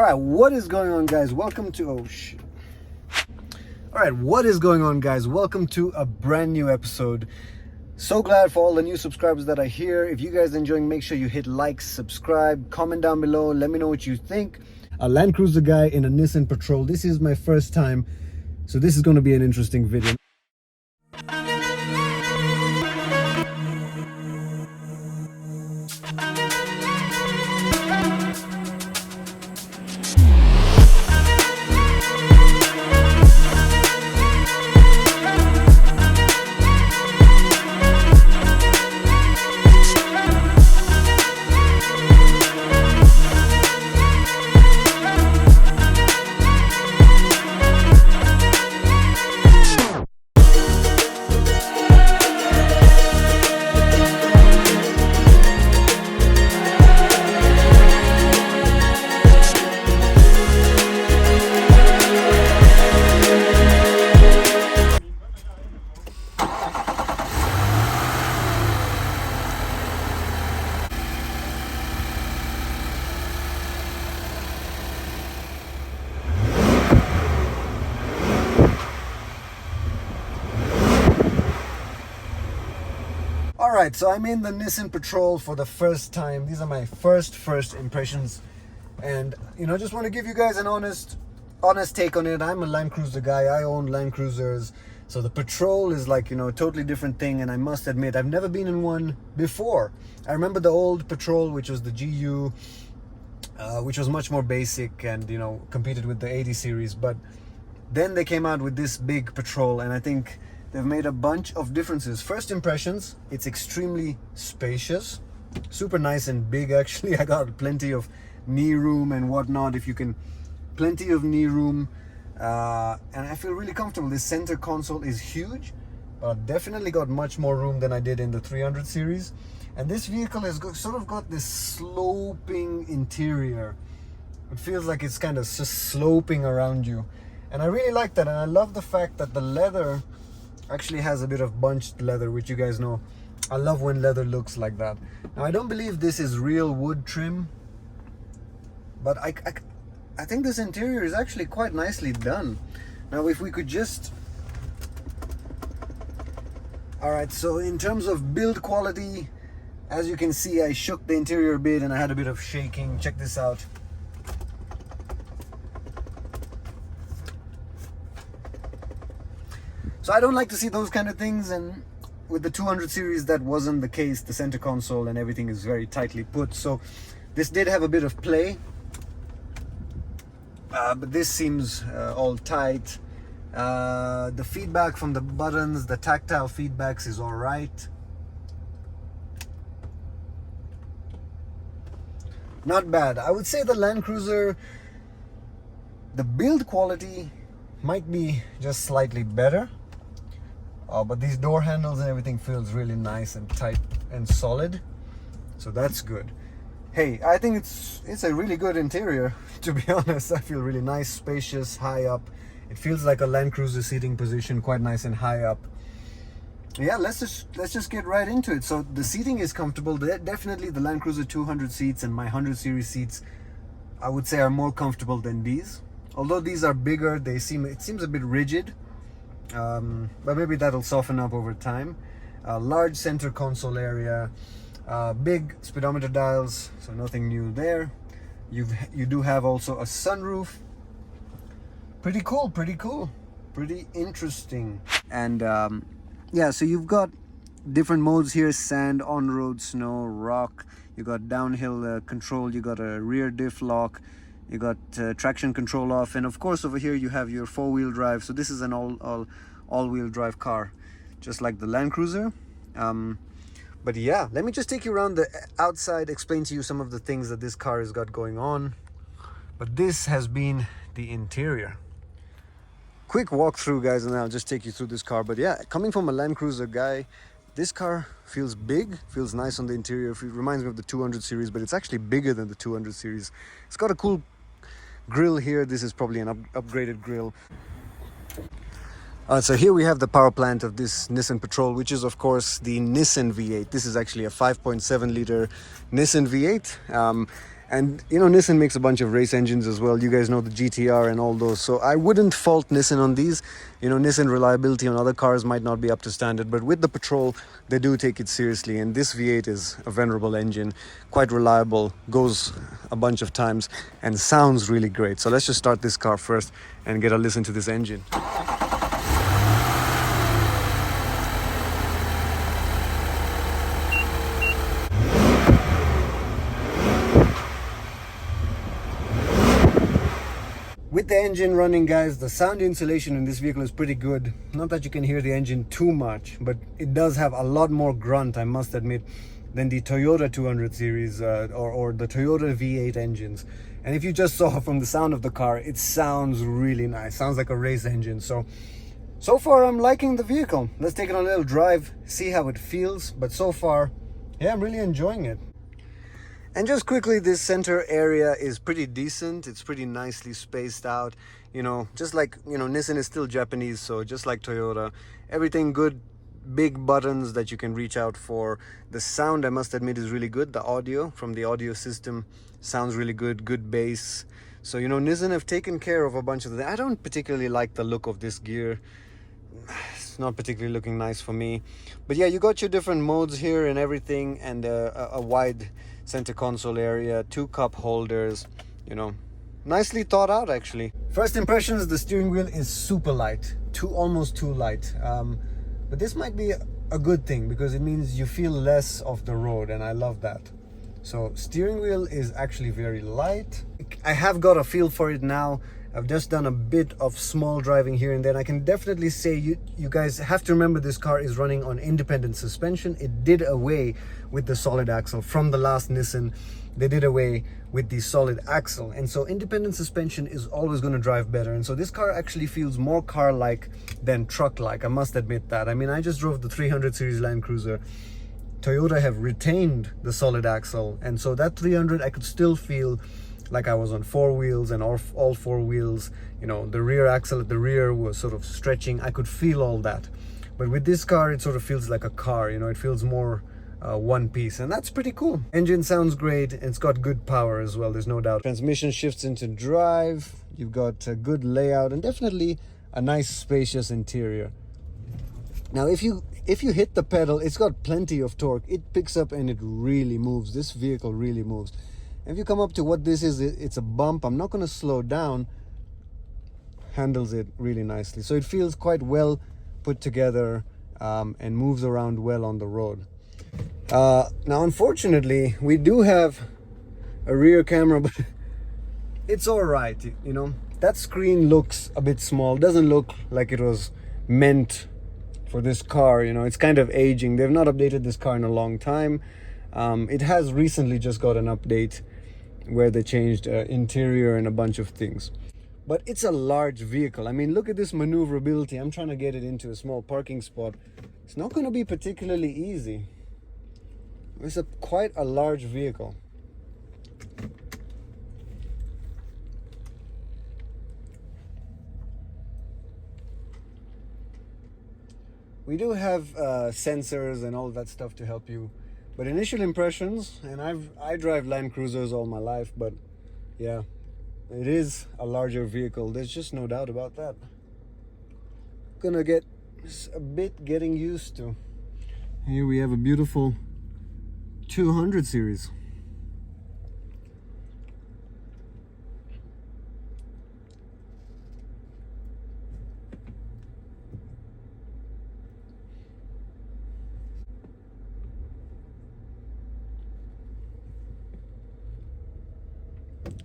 All right, what is going on, guys? Welcome to All right, what is going on, guys? Welcome to a brand new episode. So glad for all the new subscribers that are here. If you guys are enjoying, make sure you hit like, subscribe, comment down below. Let me know what you think. A Land Cruiser guy in a Nissan Patrol. This is my first time, so this is going to be an interesting video. Alright, so I'm in the Nissan Patrol for the first time. These are my first impressions. And, just want to give you guys an honest take on it. I'm a Land Cruiser guy. I own Land Cruisers. So the Patrol is like, a totally different thing. And I must admit, I've never been in one before. I remember the old Patrol, which was the GU, which was much more basic and, competed with the 80 series. But then they came out with this big Patrol, and I think they've made a bunch of differences. First impressions, it's extremely spacious, super nice and big. Actually, I got plenty of knee room and whatnot. Plenty of knee room, and I feel really comfortable. This center console is huge, but definitely got much more room than I did in the 300 series. And this vehicle has sort of got this sloping interior. It feels like it's kind of just sloping around you, and I really like that. And I love the fact that the leather actually has a bit of bunched leather, which you guys know I love when leather looks like that. Now, I don't believe this is real wood trim, but I think this interior is actually quite nicely done. Now, if we could just... Alright, so in terms of build quality, as you can see, I shook the interior a bit and I had a bit of shaking. Check this out. So I don't like to see those kind of things, and with the 200 series that wasn't the case. The center console and everything is very tightly put, so this did have a bit of play, but this seems all tight. The feedback from the buttons, the tactile feedbacks is all right. Not bad. I would say the Land Cruiser, the build quality might be just slightly better. But these door handles and everything feels really nice and tight and solid, so that's good. Hey, I think it's a really good interior, to be honest. I feel really nice, spacious, high up. It feels like a Land Cruiser seating position, quite nice and high up. Yeah, let's just get right into it. So the seating is comfortable. Definitely the Land Cruiser 200 seats and my 100 series seats, I would say, are more comfortable than these. Although these are bigger, it seems a bit rigid. But maybe that'll soften up over time. Large center console area, big speedometer dials, so nothing new there. You do have also a sunroof. Pretty cool, pretty interesting. And yeah, so you've got different modes here: sand, on-road, snow, rock. You got downhill control. You got a rear diff lock. You got traction control off, and of course over here you have your four-wheel drive. So this is an all-wheel drive car, just like the Land Cruiser. But yeah, let me just take you around the outside, explain to you some of the things that this car has got going on. But this has been the interior. Quick walkthrough, guys, and I'll just take you through this car. But yeah, coming from a Land Cruiser guy, this car feels big, feels nice on the interior. It reminds me of the 200 series, but it's actually bigger than the 200 series. It's got a cool grill here. This is probably an upgraded grill. So here we have the power plant of this Nissan Patrol, which is of course the Nissan V8. This is actually a 5.7 liter Nissan V8. And you know, Nissan makes a bunch of race engines as well. You guys know the GTR and all those. So I wouldn't fault Nissan on these. You know, Nissan reliability on other cars might not be up to standard, but with the Patrol, they do take it seriously. And this V8 is a venerable engine, quite reliable, goes a bunch of times, and sounds really great. So let's just start this car first and get a listen to this engine. With the engine running, guys, the sound insulation in this vehicle is pretty good. Not that you can hear the engine too much, but it does have a lot more grunt, I must admit, than the Toyota 200 series or the Toyota V8 engines. And if you just saw from the sound of the car, it sounds really nice. Sounds like a race engine. So far I'm liking the vehicle. Let's take it on a little drive, see how it feels. But so far, yeah, I'm really enjoying it. And just quickly, this center area is pretty decent. It's pretty nicely spaced out. You know, just like, you know, Nissan is still Japanese, so just like Toyota, everything good, big buttons that you can reach out for. The sound, I must admit, is really good. The audio from the audio system sounds really good, good bass. So, you know, Nissan have taken care of a bunch of I don't particularly like the look of this gear. It's not particularly looking nice for me. But yeah, you got your different modes here and everything, and a wide center console area, 2 cup holders, you know, nicely thought out actually. First impressions, the steering wheel is super light, almost too light. But this might be a good thing because it means you feel less of the road, and I love that. So steering wheel is actually very light. I have got a feel for it now. I've just done a bit of small driving here and there. I can definitely say you guys have to remember this car is running on independent suspension. It did away with the solid axle from the last Nissan. They did away with the solid axle, and so independent suspension is always going to drive better. And so this car actually feels more car-like than truck-like. I must admit that. I mean, I just drove the 300 series Land Cruiser. Toyota have retained the solid axle, and so that 300 I could still feel like I was on 4 wheels, and all 4 wheels, you know, the rear axle at the rear was sort of stretching. I could feel all that. But with this car, it sort of feels like a car, you know, it feels more one piece, and that's pretty cool. Engine sounds great, and it's got good power as well, there's no doubt. Transmission shifts into drive. You've got a good layout and definitely a nice spacious interior. Now if you hit the pedal, it's got plenty of torque. It picks up and it really moves. This vehicle really moves. If you come up to what this is, it's a bump. I'm not going to slow down. Handles it really nicely. So it feels quite well put together and moves around well on the road. Now, unfortunately, we do have a rear camera, but it's all right. You know, that screen looks a bit small. Doesn't look like it was meant for this car. You know, it's kind of aging. They've not updated this car in a long time. It has recently just got an update where they changed interior and a bunch of things. But it's a large vehicle. I mean, look at this maneuverability. I'm trying to get it into a small parking spot. It's not going to be particularly easy. It's quite a large vehicle. We do have sensors and all that stuff to help you. But initial impressions, and I drive Land Cruisers all my life, but yeah, it is a larger vehicle. There's just no doubt about that. Gonna get a bit getting used to. Here we have a beautiful 200 series.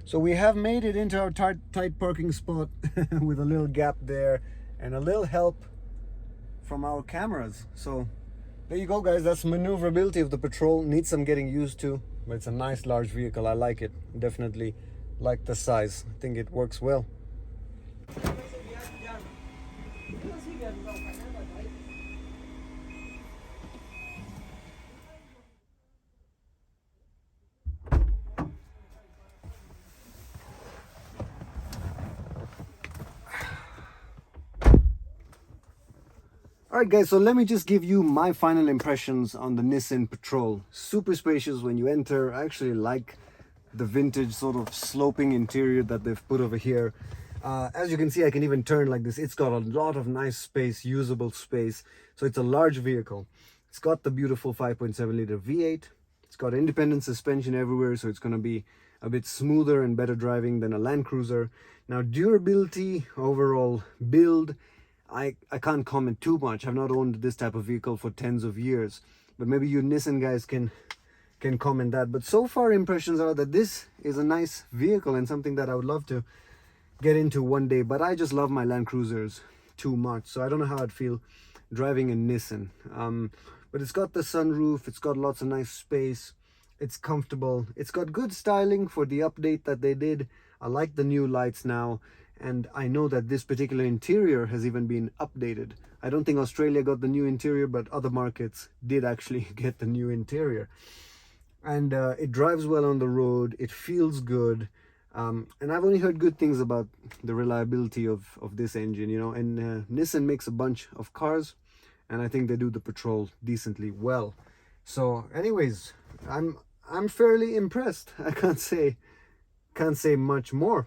So we have made it into our tight parking spot with a little gap there and a little help from our cameras. So there you go, guys. That's maneuverability of the Patrol. Needs some getting used to, but it's a nice large vehicle. I like it. Definitely like the size. I think it works well. Alright guys, so let me just give you my final impressions on the Nissan Patrol. Super spacious when you enter. I actually like the vintage sort of sloping interior that they've put over here. As you can see, I can even turn like this. It's got a lot of nice space, usable space. So it's a large vehicle. It's got the beautiful 5.7 liter V8. It's got independent suspension everywhere, so it's going to be a bit smoother and better driving than a Land Cruiser. Now, durability, overall build, I can't comment too much. I've not owned this type of vehicle for tens of years, but maybe you Nissan guys can comment that. But so far, impressions are that this is a nice vehicle and something that I would love to get into one day. But I just love my Land Cruisers too much, so I don't know how I'd feel driving a Nissan. But it's got the sunroof, it's got lots of nice space, it's comfortable, it's got good styling for the update that they did. I like the new lights now, and I know that this particular interior has even been updated. I don't think Australia got the new interior, but other markets did actually get the new interior. And it drives well on the road, it feels good, and I've only heard good things about the reliability of this engine, you know. And Nissan makes a bunch of cars, and I think they do the Patrol decently well. So anyways, I'm fairly impressed. I can't say much more.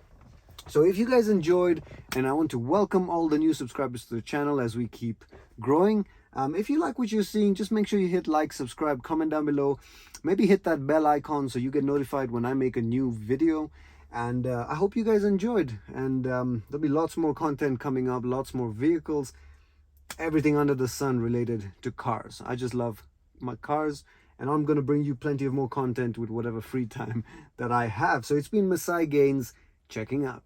So if you guys enjoyed, and I want to welcome all the new subscribers to the channel as we keep growing. If you like what you're seeing, just make sure you hit like, subscribe, comment down below. Maybe hit that bell icon so you get notified when I make a new video. And I hope you guys enjoyed. And there'll be lots more content coming up, lots more vehicles, everything under the sun related to cars. I just love my cars, and I'm going to bring you plenty of more content with whatever free time that I have. So it's been Masai Gaines checking out.